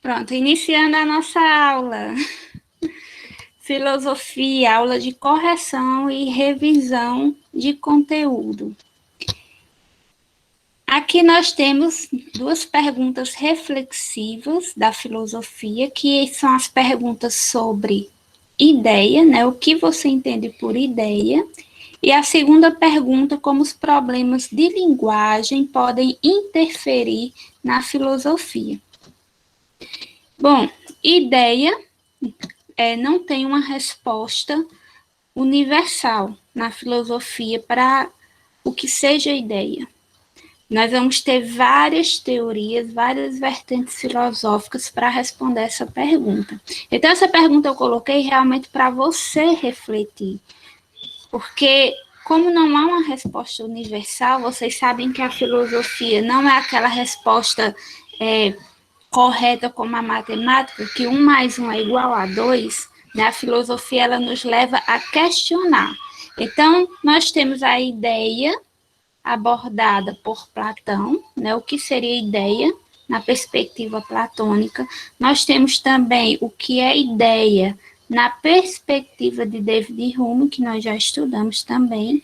Pronto, iniciando a nossa aula. Filosofia, aula de correção e revisão de conteúdo. Aqui nós temos duas perguntas reflexivas da filosofia, que são as perguntas sobre ideia, né? O que você entende por ideia? E a segunda pergunta, como os problemas de linguagem podem interferir na filosofia. Bom, ideia não tem uma resposta universal na filosofia para o que seja ideia. Nós vamos ter várias teorias, várias vertentes filosóficas para responder essa pergunta. Então, essa pergunta eu coloquei realmente para você refletir, porque como não há uma resposta universal, vocês sabem que a filosofia não é aquela resposta correta como a matemática, que 1 mais 1 é igual a 2, né? A filosofia ela nos leva a questionar. Então, nós temos a ideia abordada por Platão, né? O que seria ideia na perspectiva platônica. Nós temos também o que é ideia na perspectiva de David Hume, que nós já estudamos também.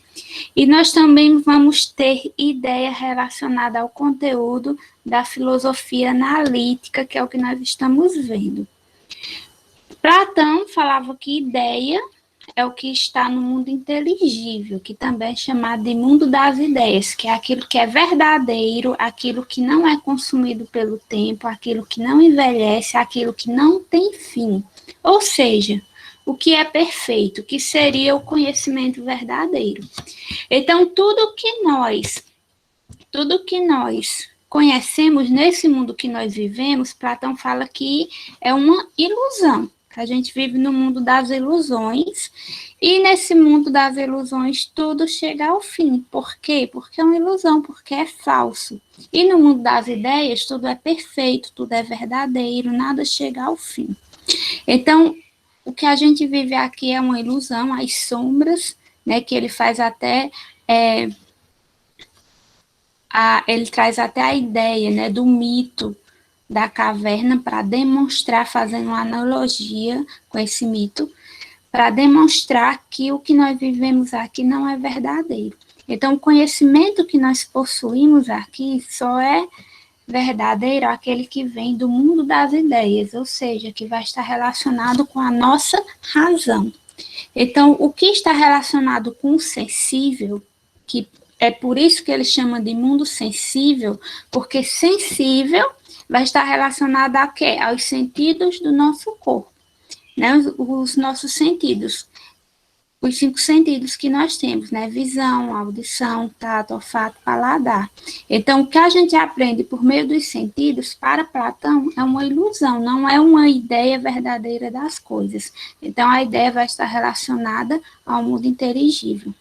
E nós também vamos ter ideia relacionada ao conteúdo da filosofia analítica, que é o que nós estamos vendo. Platão falava que ideia é o que está no mundo inteligível, que também é chamado de mundo das ideias, que é aquilo que é verdadeiro, aquilo que não é consumido pelo tempo, aquilo que não envelhece, aquilo que não tem fim. Ou seja, o que é perfeito, que seria o conhecimento verdadeiro. Então, tudo que nós conhecemos nesse mundo que nós vivemos, Platão fala que é uma ilusão, que a gente vive no mundo das ilusões, e nesse mundo das ilusões tudo chega ao fim. Por quê? Porque é uma ilusão, porque é falso. E no mundo das ideias tudo é perfeito, tudo é verdadeiro, nada chega ao fim. Então, o que a gente vive aqui é uma ilusão, as sombras, né, que ele faz até... ele traz até a ideia, né, do mito da caverna para demonstrar, fazendo uma analogia com esse mito, para demonstrar que o que nós vivemos aqui não é verdadeiro. Então, o conhecimento que nós possuímos aqui só é verdadeiro aquele que vem do mundo das ideias, ou seja, que vai estar relacionado com a nossa razão. Então, o que está relacionado com o sensível, que é por isso que ele chama de mundo sensível, porque sensível vai estar relacionado a quê? Aos sentidos do nosso corpo, né? Os nossos sentidos, os 5 sentidos que nós temos, né? Visão, audição, tato, olfato, paladar. Então, o que a gente aprende por meio dos sentidos, para Platão, é uma ilusão, não é uma ideia verdadeira das coisas. Então, a ideia vai estar relacionada ao mundo inteligível.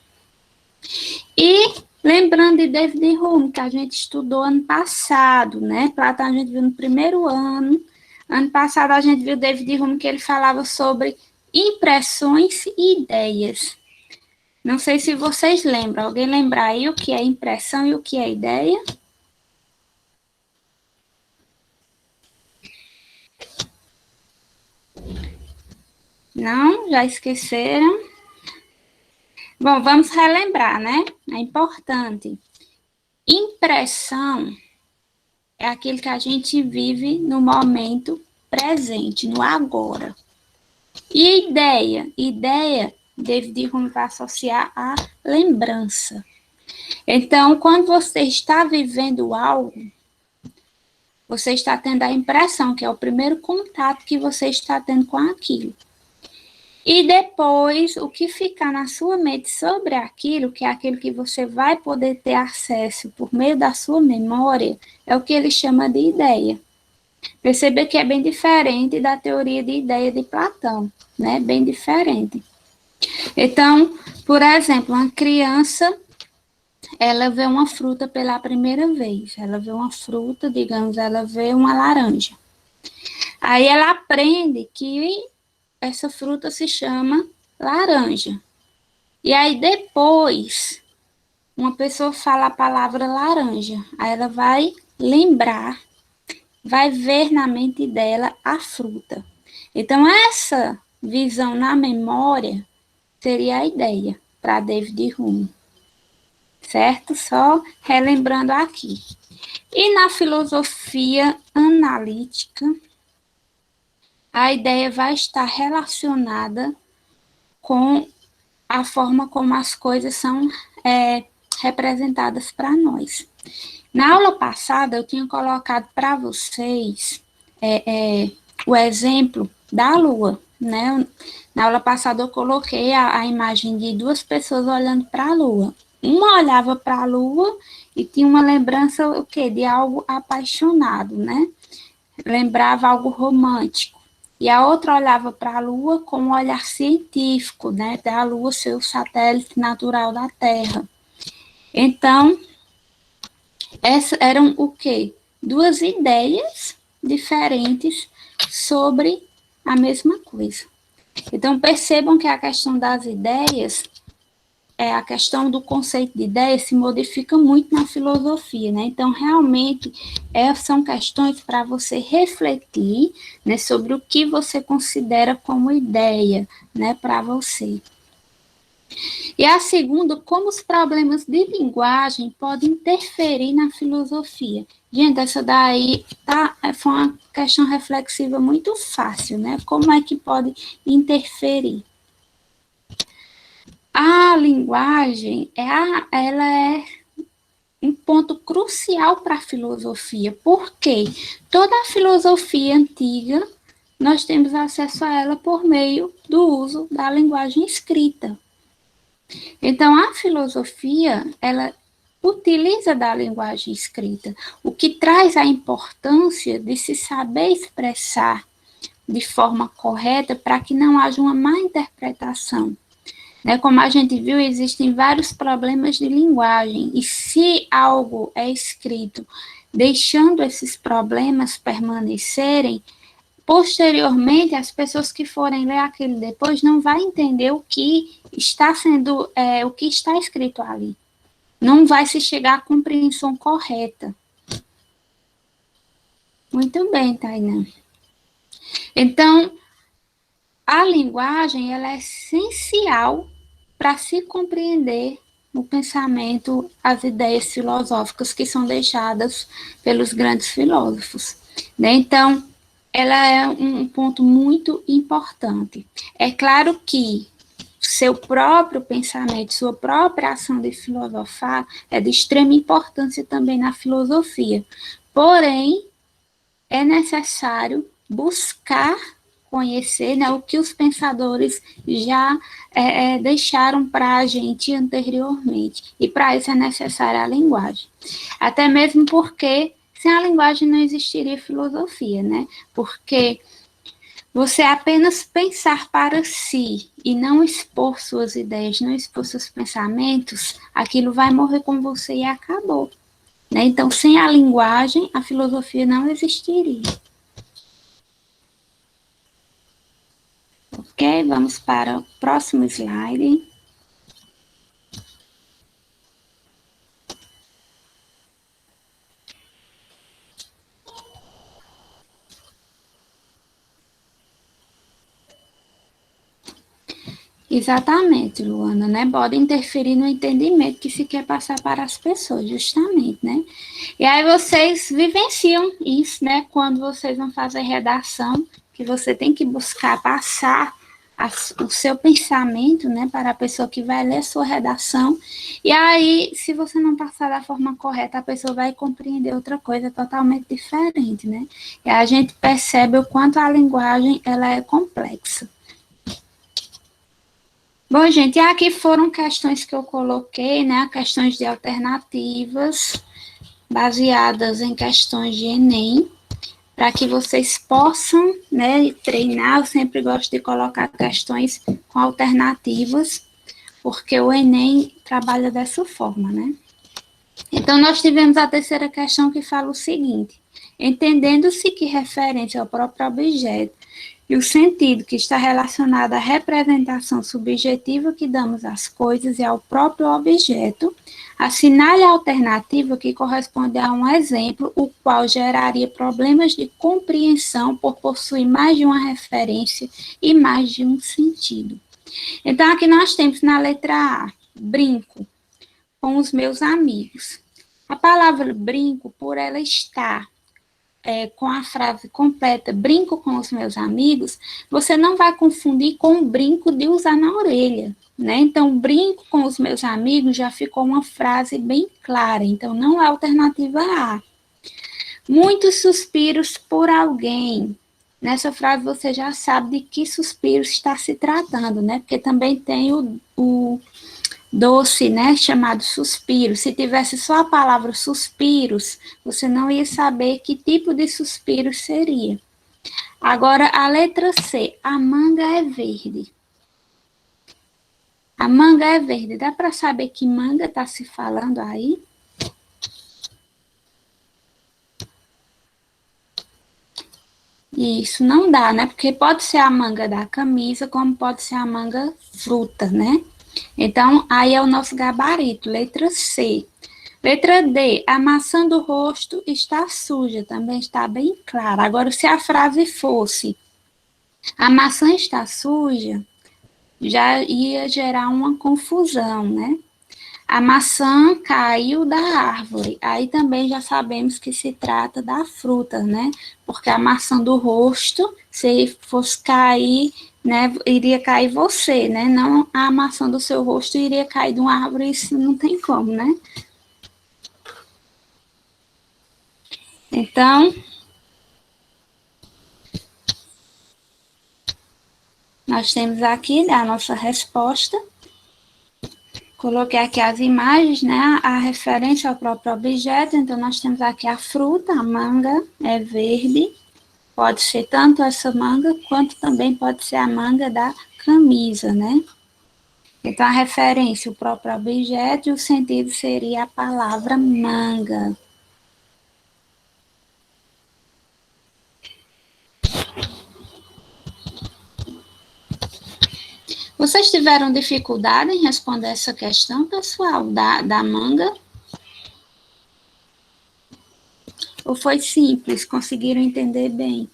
E lembrando de David Hume, que a gente estudou ano passado, né? Platão a gente viu no primeiro ano. Ano passado a gente viu David Hume que ele falava sobre impressões e ideias. Não sei se vocês lembram. Alguém lembra aí o que é impressão e o que é ideia? Não? Já esqueceram? Bom, vamos relembrar, né? É importante. Impressão é aquilo que a gente vive no momento presente, no agora. E ideia, David Hume vai associar a lembrança. Então, quando você está vivendo algo, você está tendo a impressão, que é o primeiro contato que você está tendo com aquilo. E depois, o que ficar na sua mente sobre aquilo, que é aquilo que você vai poder ter acesso por meio da sua memória, é o que ele chama de ideia. Perceba que é bem diferente da teoria de ideia de Platão, né? Bem diferente. Então, por exemplo, uma criança, ela vê uma fruta pela primeira vez. Ela vê uma fruta, digamos, ela vê uma laranja. Aí ela aprende que essa fruta se chama laranja. E aí depois, uma pessoa fala a palavra laranja. Aí ela vai lembrar vai ver na mente dela a fruta. Então, essa visão na memória seria a ideia para David Hume, certo? Só relembrando aqui. E na filosofia analítica, a ideia vai estar relacionada com a forma como as coisas são representadas para nós. Na aula passada, eu tinha colocado para vocês o exemplo da Lua, né? Na aula passada, eu coloquei a imagem de duas pessoas olhando para a Lua. Uma olhava para a Lua e tinha uma lembrança o quê? De algo apaixonado, né? Lembrava algo romântico. E a outra olhava para a Lua com um olhar científico, né? Da Lua ser o satélite natural da Terra. Então, essas eram o quê? Duas ideias diferentes sobre a mesma coisa. Então, percebam que a questão das ideias, a questão do conceito de ideia se modifica muito na filosofia, né? Então, realmente, são questões para você refletir, né, sobre o que você considera como ideia, né, para você. E a segunda, como os problemas de linguagem podem interferir na filosofia. Gente, essa daí foi uma questão reflexiva muito fácil, né? Como é que pode interferir? A linguagem, ela é um ponto crucial para a filosofia, porque toda a filosofia antiga, nós temos acesso a ela por meio do uso da linguagem escrita. Então, a filosofia, ela utiliza da linguagem escrita, o que traz a importância de se saber expressar de forma correta para que não haja uma má interpretação. Né? Como a gente viu, existem vários problemas de linguagem, e se algo é escrito deixando esses problemas permanecerem, posteriormente, as pessoas que forem ler aquilo depois não vai entender o que está sendo, o que está escrito ali. Não vai se chegar à compreensão correta. Muito bem, Tainá. Então, a linguagem, ela é essencial para se compreender o pensamento, as ideias filosóficas que são deixadas pelos grandes filósofos. Né? Então, ela é um ponto muito importante. É claro que seu próprio pensamento, sua própria ação de filosofar é de extrema importância também na filosofia. Porém, é necessário buscar conhecer, né, o que os pensadores já deixaram para a gente anteriormente. E para isso é necessária a linguagem. Até mesmo porque sem a linguagem não existiria filosofia, né? Porque você apenas pensar para si e não expor suas ideias, não expor seus pensamentos, aquilo vai morrer com você e acabou. Né? Então, sem a linguagem, a filosofia não existiria. Ok? Vamos para o próximo slide. Exatamente, Luana, né? Pode interferir no entendimento que se quer passar para as pessoas, justamente, né? E aí vocês vivenciam isso, né? Quando vocês vão fazer redação, que você tem que buscar passar o seu pensamento, né, para a pessoa que vai ler a sua redação. E aí, se você não passar da forma correta, a pessoa vai compreender outra coisa totalmente diferente, né? E a gente percebe o quanto a linguagem ela é complexa. Bom, gente, aqui foram questões que eu coloquei, né? Questões de alternativas, baseadas em questões de Enem, para que vocês possam, né, treinar. Eu sempre gosto de colocar questões com alternativas, porque o Enem trabalha dessa forma, né? Então, nós tivemos a terceira questão que fala o seguinte: entendendo-se que referência ao próprio objeto E o sentido, que está relacionado à representação subjetiva que damos às coisas e ao próprio objeto. Assinale a alternativa que corresponde a um exemplo, o qual geraria problemas de compreensão por possuir mais de uma referência e mais de um sentido. Então, aqui nós temos na letra A, brinco com os meus amigos. A palavra brinco, por ela estar com a frase completa, brinco com os meus amigos, você não vai confundir com o brinco de usar na orelha, né? Então, brinco com os meus amigos já ficou uma frase bem clara, então não é a alternativa A. Muitos suspiros por alguém. Nessa frase você já sabe de que suspiro está se tratando, né? Porque também tem o doce, né, chamado suspiro. Se tivesse só a palavra suspiros, você não ia saber que tipo de suspiro seria. Agora, a letra C, a manga é verde. A manga é verde. Dá para saber que manga está se falando aí? Isso, não dá, né? Porque pode ser a manga da camisa, como pode ser a manga fruta, né? Então, aí é o nosso gabarito, letra C. Letra D, a maçã do rosto está suja, também está bem clara. Agora, se a frase fosse, a maçã está suja, já ia gerar uma confusão, né? A maçã caiu da árvore, aí também já sabemos que se trata da fruta, né? Porque a maçã do rosto, se fosse cair, né, iria cair você, né? Não a maçã do seu rosto iria cair de uma árvore, isso não tem como, né? Então, nós temos aqui a nossa resposta. Coloquei aqui as imagens, né? A referência ao próprio objeto. Então, nós temos aqui a fruta, a manga é verde. Pode ser tanto essa manga, quanto também pode ser a manga da camisa, né? Então, a referência, o próprio objeto, e o sentido seria a palavra manga. Vocês tiveram dificuldade em responder essa questão, pessoal, da manga? Ou foi simples, conseguiram entender bem?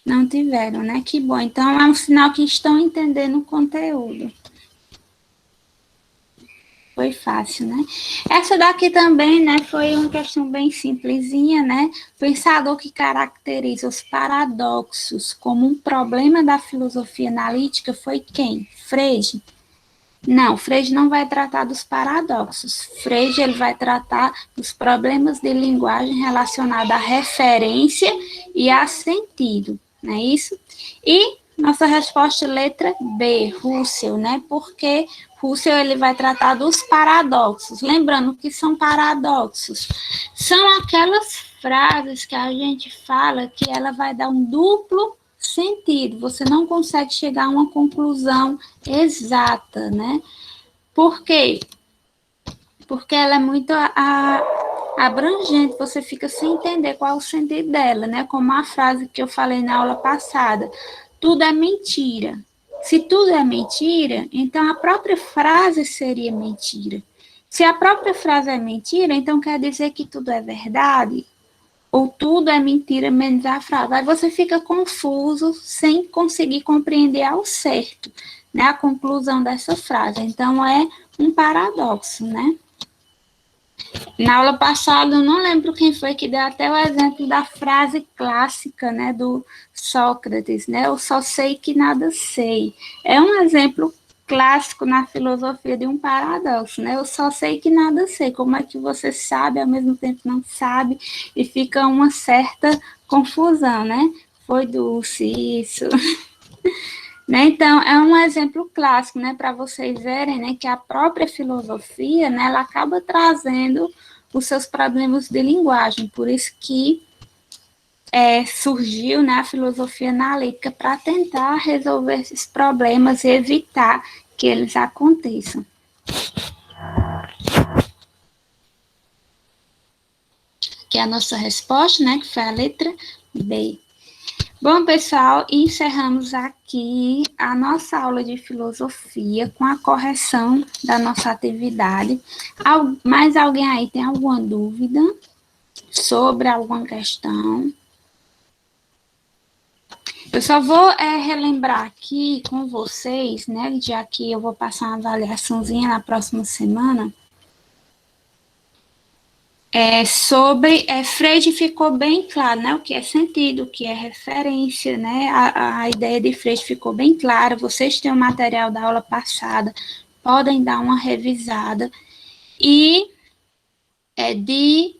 Não tiveram, né? Que bom. Então, é um sinal que estão entendendo o conteúdo. Foi fácil, né? Essa daqui também, né, foi uma questão bem simplesinha, né? Pensador que caracteriza os paradoxos como um problema da filosofia analítica foi quem? Frege. Não, Frege não vai tratar dos paradoxos. Frege ele vai tratar dos problemas de linguagem relacionados à referência e a sentido, não é isso? E nossa resposta letra B, Russell, né? Porque Russell ele vai tratar dos paradoxos. Lembrando que são paradoxos. São aquelas frases que a gente fala que ela vai dar um duplo sentido. Você não consegue chegar a uma conclusão exata, né? Por quê? Porque ela é muito abrangente, você fica sem entender qual é o sentido dela, né? Como a frase que eu falei na aula passada, tudo é mentira. Se tudo é mentira, então a própria frase seria mentira. Se a própria frase é mentira, então quer dizer que tudo é verdade? Ou tudo é mentira, menos a frase. Aí você fica confuso, sem conseguir compreender ao certo, né, a conclusão dessa frase. Então, é um paradoxo, né? Na aula passada, eu não lembro quem foi que deu até o exemplo da frase clássica, né, do Sócrates, né? Eu só sei que nada sei. É um exemplo clássico na filosofia de um paradoxo, né? Eu só sei que nada sei. Como é que você sabe, ao mesmo tempo não sabe, e fica uma certa confusão, né? Foi Dulce, isso. Né? Então, é um exemplo clássico, né, para vocês verem, né, que a própria filosofia, né, ela acaba trazendo os seus problemas de linguagem, por isso que surgiu, né, a filosofia analítica para tentar resolver esses problemas e evitar que eles aconteçam. Aqui é a nossa resposta, né, que foi a letra B. Bom, pessoal, encerramos aqui a nossa aula de filosofia com a correção da nossa atividade. Mais alguém aí tem alguma dúvida sobre alguma questão? Eu só vou relembrar aqui com vocês, né, já que eu vou passar uma avaliaçãozinha na próxima semana, sobre Freire ficou bem claro, né, o que é sentido, o que é referência, né, a ideia de Freire ficou bem clara, vocês têm o material da aula passada, podem dar uma revisada, e de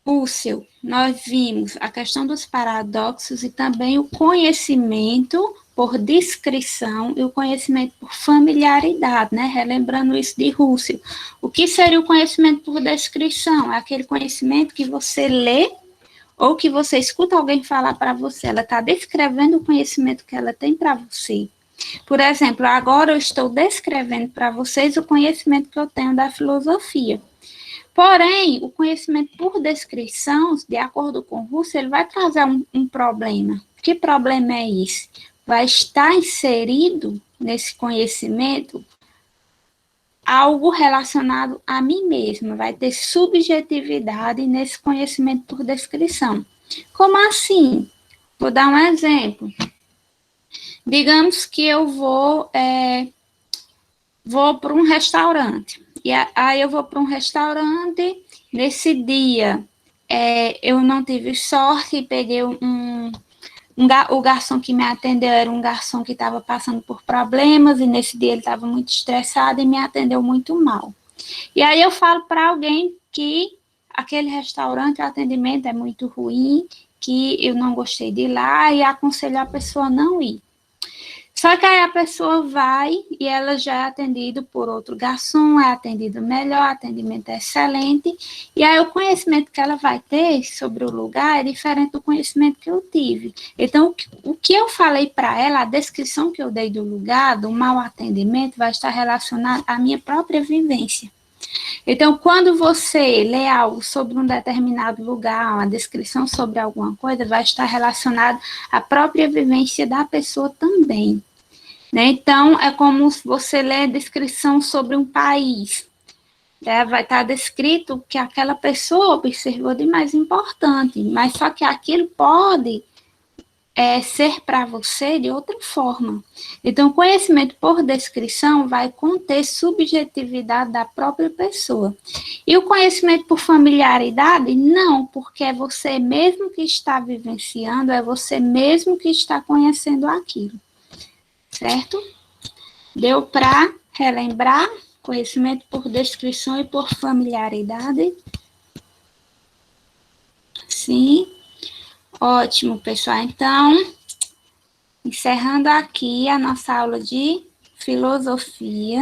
Husserl, nós vimos a questão dos paradoxos e também o conhecimento por descrição e o conhecimento por familiaridade, né? Relembrando isso de Husserl. O que seria o conhecimento por descrição? É aquele conhecimento que você lê ou que você escuta alguém falar para você. Ela está descrevendo o conhecimento que ela tem para você. Por exemplo, agora eu estou descrevendo para vocês o conhecimento que eu tenho da filosofia. Porém, o conhecimento por descrição, de acordo com Husserl, ele vai trazer um problema. Que problema é esse? Vai estar inserido nesse conhecimento algo relacionado a mim mesma, vai ter subjetividade nesse conhecimento por descrição. Como assim? Vou dar um exemplo. Digamos que eu vou para um restaurante. E aí eu vou para um restaurante, nesse dia eu não tive sorte, peguei o garçom que me atendeu era um garçom que estava passando por problemas, e nesse dia ele estava muito estressado e me atendeu muito mal. E aí eu falo para alguém que aquele restaurante, o atendimento é muito ruim, que eu não gostei de ir lá, e aconselho a pessoa a não ir. Só que aí a pessoa vai e ela já é atendida por outro garçom, é atendido melhor, atendimento é excelente, e aí o conhecimento que ela vai ter sobre o lugar é diferente do conhecimento que eu tive. Então, o que eu falei para ela, a descrição que eu dei do lugar, do mau atendimento, vai estar relacionado à minha própria vivência. Então, quando você lê algo sobre um determinado lugar, uma descrição sobre alguma coisa, vai estar relacionado à própria vivência da pessoa também. Né? Então, é como se você lê a descrição sobre um país. Vai estar descrito o que aquela pessoa observou de mais importante, mas só que aquilo pode ser para você de outra forma. Então, o conhecimento por descrição vai conter subjetividade da própria pessoa. E o conhecimento por familiaridade, não, porque é você mesmo que está vivenciando, é você mesmo que está conhecendo aquilo. Certo? Deu para relembrar? Conhecimento por descrição e por familiaridade? Sim. Ótimo, pessoal. Então, encerrando aqui a nossa aula de filosofia.